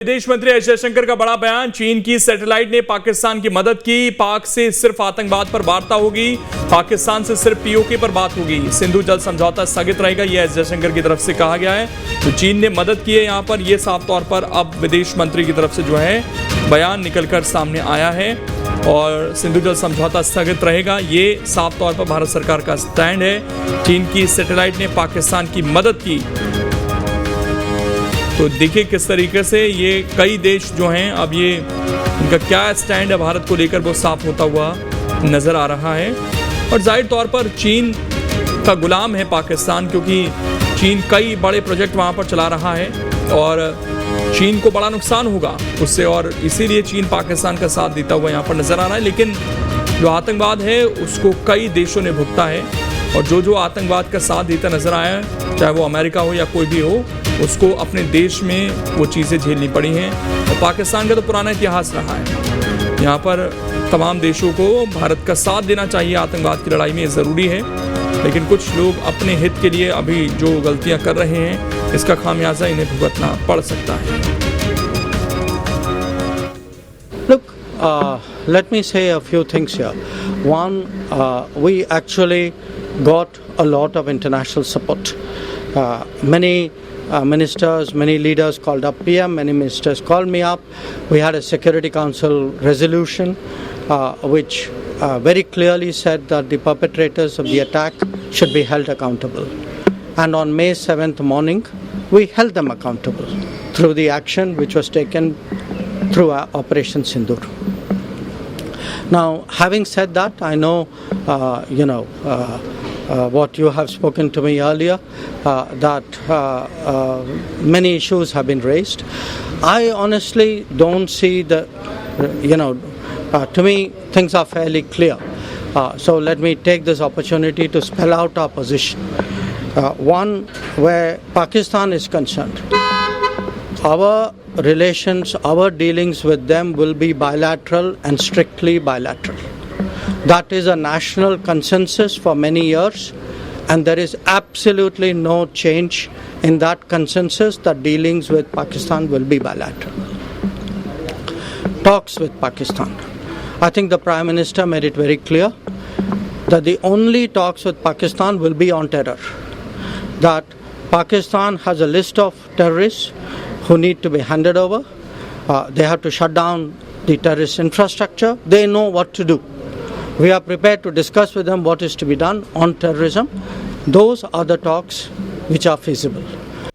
विदेश मंत्री एस जयशंकर का बड़ा बयान। चीन की सैटेलाइट ने पाकिस्तान की मदद की। पाक से सिर्फ आतंकवाद पर वार्ता होगी, पाकिस्तान से सिर्फ पीओके पर बात होगी। सिंधु जल समझौता स्थगित रहेगा, यह एस जयशंकर की तरफ से कहा गया है। तो चीन ने मदद की है यहाँ पर, यह साफ तौर पर अब विदेश मंत्री की तरफ से जो है बयान निकलकर सामने आया है। और सिंधु जल समझौता स्थगित रहेगा, ये साफ तौर पर भारत सरकार का स्टैंड है। चीन की सैटेलाइट ने पाकिस्तान की मदद की, तो देखिए किस तरीके से ये कई देश जो हैं, अब ये इनका क्या स्टैंड है भारत को लेकर वो साफ होता हुआ नजर आ रहा है। और जाहिर तौर पर चीन का गुलाम है पाकिस्तान, क्योंकि चीन कई बड़े प्रोजेक्ट वहाँ पर चला रहा है और चीन को बड़ा नुकसान होगा उससे, और इसीलिए चीन पाकिस्तान का साथ देता हुआ यहाँ पर नजर आ रहा है। लेकिन जो आतंकवाद है उसको कई देशों ने भुगता है, और जो आतंकवाद का साथ देता नजर आया है, चाहे वो अमेरिका हो या कोई भी हो, उसको अपने देश में वो चीज़ें झेलनी पड़ी हैं। और पाकिस्तान का तो पुराना इतिहास रहा है। यहाँ पर तमाम देशों को भारत का साथ देना चाहिए आतंकवाद की लड़ाई में, ये ज़रूरी है। लेकिन कुछ लोग अपने हित के लिए अभी जो गलतियाँ कर रहे हैं, इसका खामियाजा इन्हें भुगतना पड़ सकता है। Look, let me say a few things here. One, we actually got a lot of international support. Many ministers, many leaders called up PM, many ministers called me up. We had a Security Council resolution which very clearly said that the perpetrators of the attack should be held accountable. And on May 7th morning, we held them accountable through the action which was taken through Operation Sindoor. Now, having said that, I know, what you have spoken to me earlier, that many issues have been raised. I honestly don't see to me, things are fairly clear. So let me take this opportunity to spell out our position. One, where Pakistan is concerned, our relations, our dealings with them will be bilateral and strictly bilateral. That is a national consensus for many years, and there is absolutely no change in that consensus that dealings with Pakistan will be bilateral. Talks with Pakistan. I think the Prime Minister made it very clear that the only talks with Pakistan will be on terror. That Pakistan has a list of terrorists who need to be handed over. They have to shut down the terrorist infrastructure. They know what to do. We are prepared to discuss with them what is to be done on terrorism. Those are the talks which are feasible.